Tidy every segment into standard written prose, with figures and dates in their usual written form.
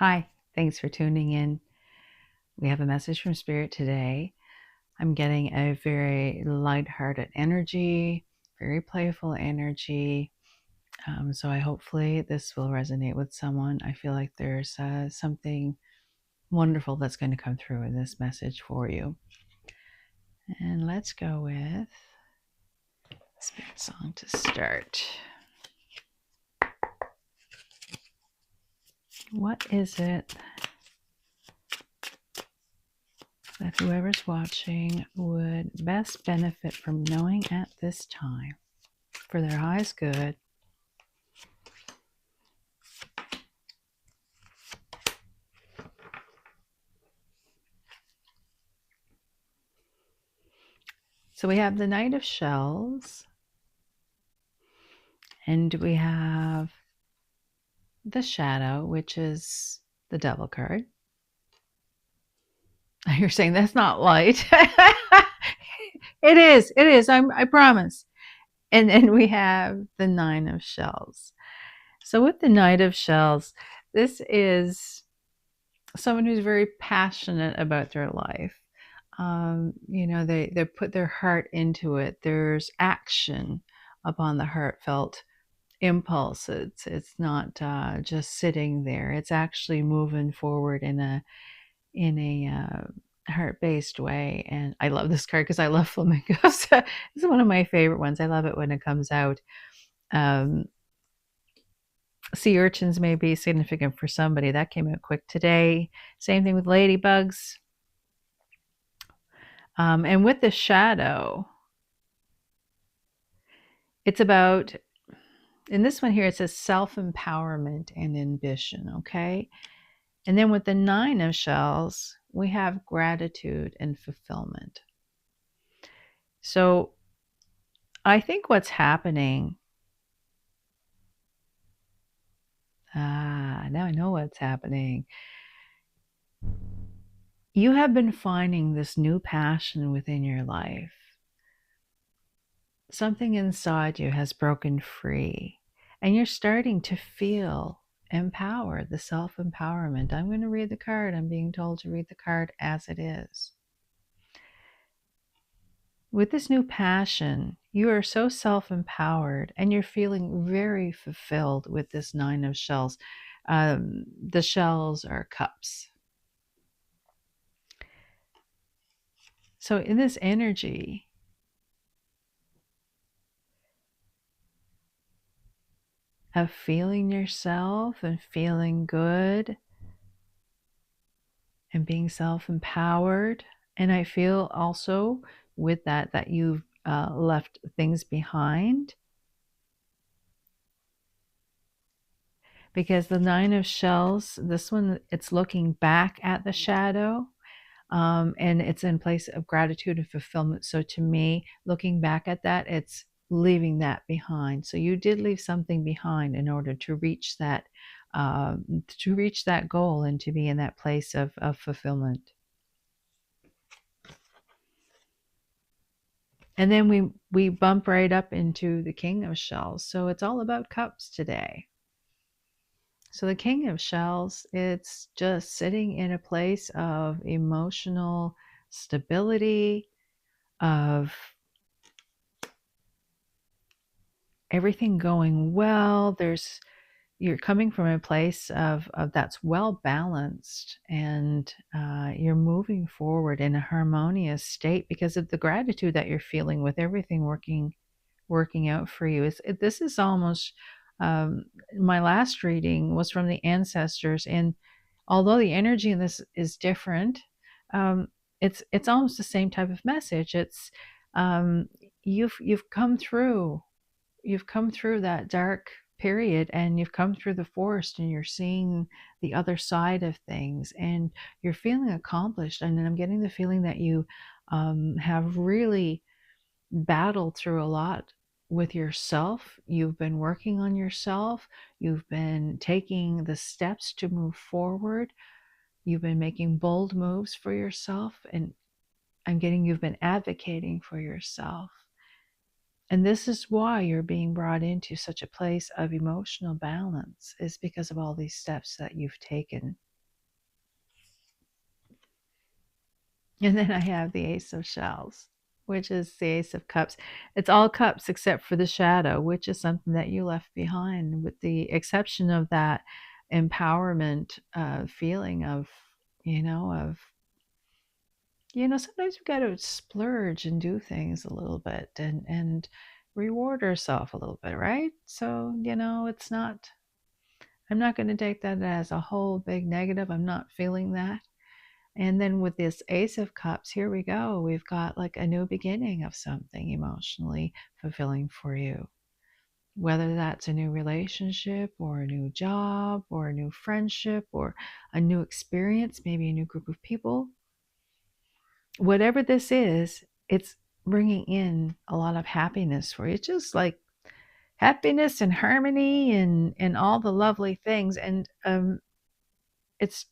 Hi, thanks for tuning in. We have a message from Spirit today. I'm getting a very lighthearted energy, very playful energy. So hopefully this will resonate with someone. I feel like there's something wonderful that's going to come through in this message for you. And let's go with Spirit song to start. What is it that whoever's watching would best benefit from knowing at this time for their highest good? So we have the Knight of Shells, and we have the Shadow, which is the Devil card. You're saying that's not light. It is, I promise. And then we have the Nine of Shells. So with the Knight of Shells, this is someone who's very passionate about their life. They put their heart into it. There's action upon the heartfelt impulse. It's not just sitting there. It's actually moving forward in a heart-based way. And I love this card because I love flamingos. It's one of my favorite ones. I love it when it comes out. Sea urchins may be significant for somebody. That came out quick today. Same thing with ladybugs. And with the Shadow, it's about, in this one here, it says self-empowerment and ambition, okay? And then with the Nine of Shells, we have gratitude and fulfillment. So I think what's happening, now I know what's happening. You have been finding this new passion within your life. Something inside you has broken free, and you're starting to feel empowered, the self-empowerment. I'm going to read the card. I'm being told to read the card as it is. With this new passion, you are so self-empowered and you're feeling very fulfilled with this Nine of Shells. The shells are cups. So in this energy, of feeling yourself and feeling good and being self-empowered, and I feel also with that you've left things behind, because the Nine of Shells, this one, it's looking back at the Shadow. And it's in place of gratitude and fulfillment. So to me, looking back at that, it's leaving that behind. So you did leave something behind in order to reach that goal and to be in that place of fulfillment. And then we bump right up into the King of Shells. So it's all about cups today. So the King of Shells, it's just sitting in a place of emotional stability, of everything going well. You're coming from a place of that's well balanced, and you're moving forward in a harmonious state because of the gratitude that you're feeling with everything working out for you. This is almost, my last reading was from the ancestors, and although the energy in this is different, it's almost the same type of message. It's you've come through that dark period, and you've come through the forest, and you're seeing the other side of things, and you're feeling accomplished. And then I'm getting the feeling that you have really battled through a lot with yourself. You've been working on yourself. You've been taking the steps to move forward. You've been making bold moves for yourself, and I'm getting you've been advocating for yourself. And this is why you're being brought into such a place of emotional balance, is because of all these steps that you've taken. And then I have the Ace of Shells, which is the Ace of Cups. It's all cups except for the shadow, which is something that you left behind, with the exception of that empowerment feeling of, sometimes we got to splurge and do things a little bit and reward ourselves a little bit, right? So, I'm not going to take that as a whole big negative. I'm not feeling that. And then with this Ace of Cups, here we go. We've got like a new beginning of something emotionally fulfilling for you. Whether that's a new relationship or a new job or a new friendship or a new experience, maybe a new group of people. Whatever this is, it's bringing in a lot of happiness for you. It's just like happiness and harmony and all the lovely things. And it's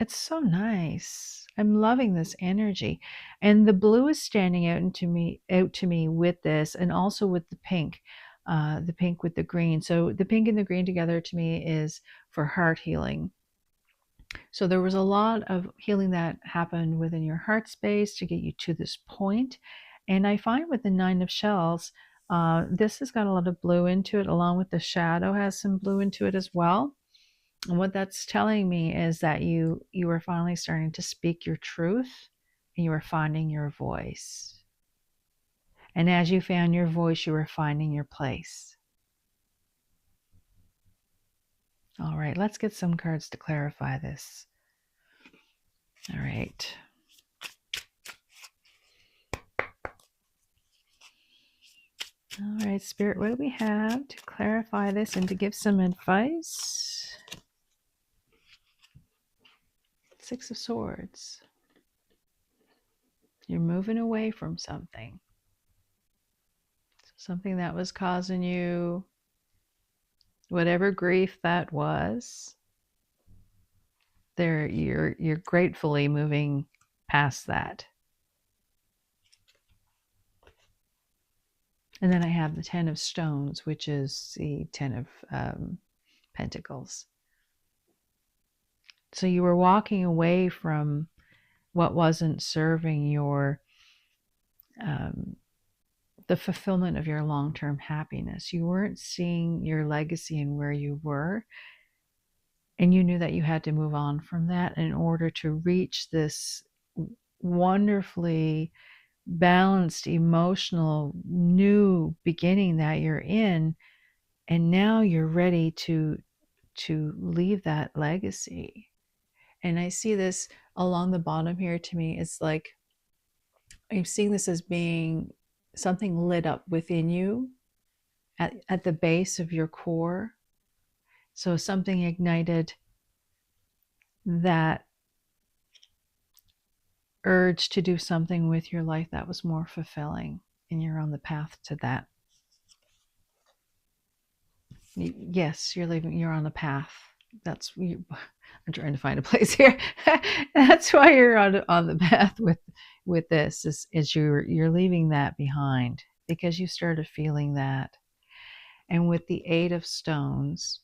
so nice. I'm loving this energy. And the blue is standing out to me with this, and also with the pink with the green. So the pink and the green together to me is for heart healing. So there was a lot of healing that happened within your heart space to get you to this point. And I find with the Nine of Shells, this has got a lot of blue into it, along with the shadow has some blue into it as well. And what that's telling me is that you are finally starting to speak your truth, and you are finding your voice. And as you found your voice, you are finding your place. All right, let's get some cards to clarify this. All right. All right, Spirit, what do we have to clarify this and to give some advice? Six of Swords. You're moving away from something. Something that was causing you whatever grief that was. There, you're gratefully moving past that. And then I have the Ten of Stones, which is the Ten of Pentacles. So you were walking away from what wasn't serving your the fulfillment of your long-term happiness. You weren't seeing your legacy and where you were, and you knew that you had to move on from that in order to reach this wonderfully balanced, emotional, new beginning that you're in. And now you're ready to leave that legacy. And I see this along the bottom here. To me, it's like I'm seeing this as being something lit up within you at the base of your core. So something ignited that urge to do something with your life that was more fulfilling, and you're on the path to that. Yes, you're on a path. That's you. I'm trying to find a place here. That's why you're on the path with this is you're leaving that behind because you started feeling that. And with the Eight of Stones,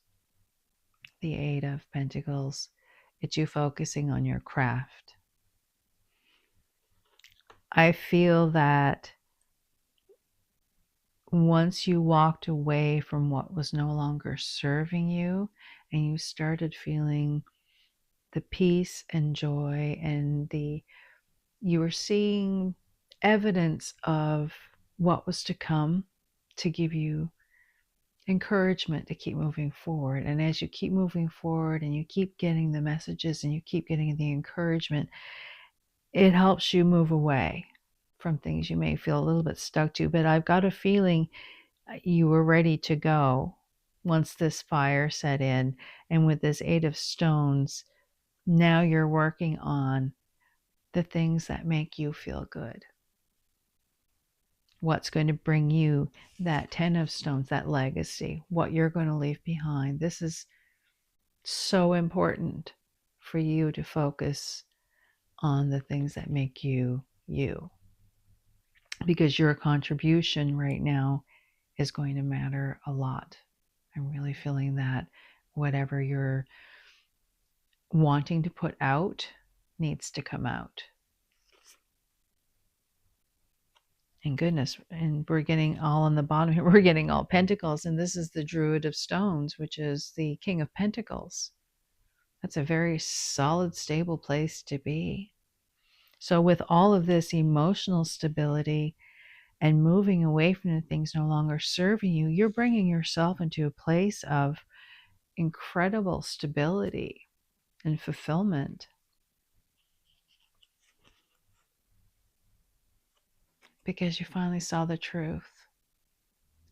the Eight of Pentacles, it's you focusing on your craft. I feel that once you walked away from what was no longer serving you, and you started feeling the peace and joy, and you were seeing evidence of what was to come to give you encouragement to keep moving forward. And as you keep moving forward and you keep getting the messages and you keep getting the encouragement, it helps you move away from things you may feel a little bit stuck to. But I've got a feeling you were ready to go once this fire set in. And with this Eight of Stones, now you're working on the things that make you feel good. What's going to bring you that Ten of Stones, that legacy, what you're going to leave behind. This is so important for you to focus on the things that make you you. Because your contribution right now is going to matter a lot. I'm really feeling that whatever you're wanting to put out, needs to come out. And goodness, and we're getting all on the bottom here, we're getting all pentacles, and this is the Druid of Stones, which is the King of Pentacles. That's a very solid, stable place to be. So with all of this emotional stability and moving away from the things no longer serving you, you're bringing yourself into a place of incredible stability and fulfillment. Because you finally saw the truth.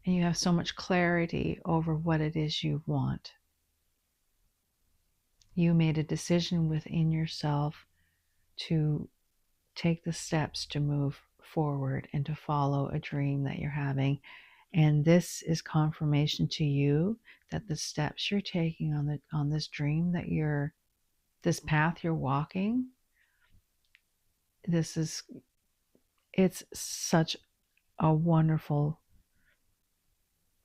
And you have so much clarity over what it is you want. You made a decision within yourself to take the steps to move forward and to follow a dream that you're having. And this is confirmation to you that the steps you're taking on this dream that this path you're walking, it's such a wonderful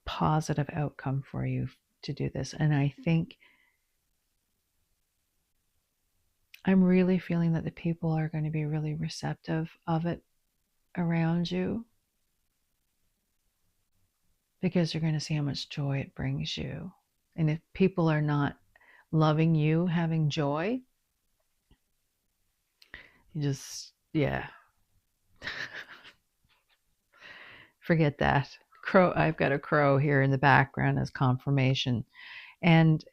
positive outcome for you to do this. And I think I'm really feeling that the people are going to be really receptive of it around you, because you're going to see how much joy it brings you. And if people are not loving you, having joy, you just, yeah. Forget that. Crow, I've got a crow here in the background as confirmation. And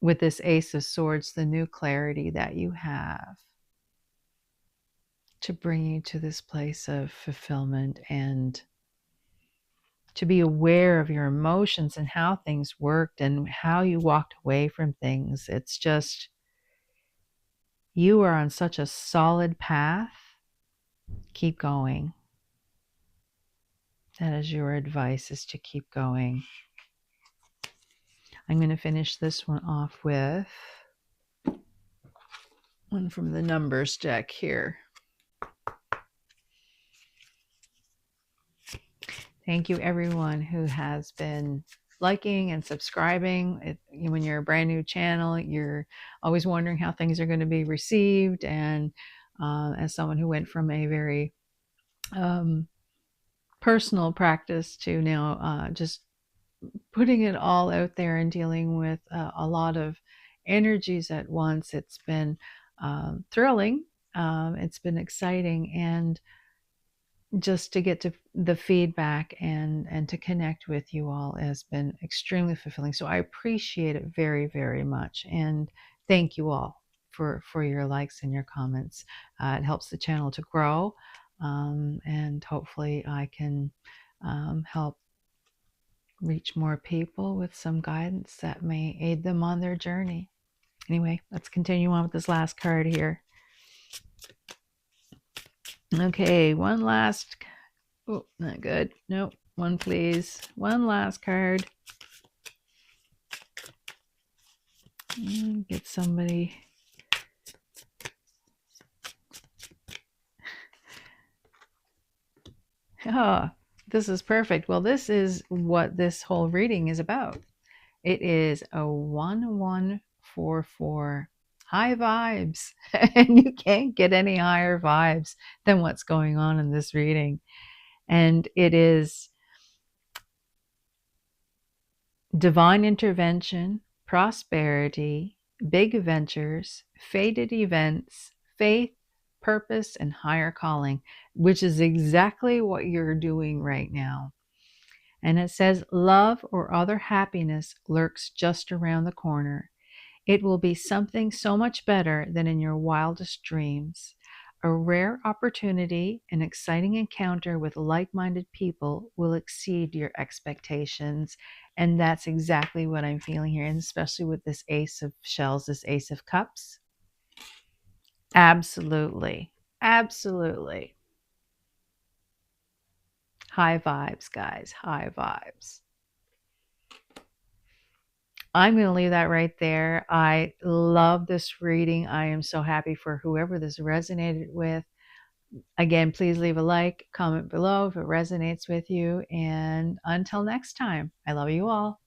with this Ace of Swords, the new clarity that you have to bring you to this place of fulfillment and to be aware of your emotions and how things worked and how you walked away from things. It's just, you are on such a solid path. Keep going. That is your advice, is to keep going. I'm going to finish this one off with one from the numbers deck here. Thank you everyone who has been liking and subscribing. When you're a brand new channel, you're always wondering how things are going to be received. And as someone who went from a very personal practice to now just putting it all out there and dealing with a lot of energies at once, it's been thrilling. It's been exciting, and just to get to the feedback and to connect with you all has been extremely fulfilling. So I appreciate it very, very much. And thank you all for your likes and your comments. It helps the channel to grow. And hopefully I can help reach more people with some guidance that may aid them on their journey. Anyway, let's continue on with this last card here. Okay, one last, oh, not good. Nope, one please. One last card. Get somebody. Oh, this is perfect. Well, this is what this whole reading is about. It is a 1144. High vibes. And you can't get any higher vibes than what's going on in this reading. And it is divine intervention, prosperity, big ventures, fated events, faith, purpose, and higher calling, which is exactly what you're doing right now. And it says, love or other happiness lurks just around the corner. It will be something so much better than in your wildest dreams. A rare opportunity, an exciting encounter with like-minded people will exceed your expectations. And that's exactly what I'm feeling here, and especially with this Ace of Shells, this Ace of Cups. Absolutely. Absolutely. High vibes, guys. High vibes. I'm going to leave that right there. I love this reading. I am so happy for whoever this resonated with. Again, please leave a like, comment below if it resonates with you. And until next time, I love you all.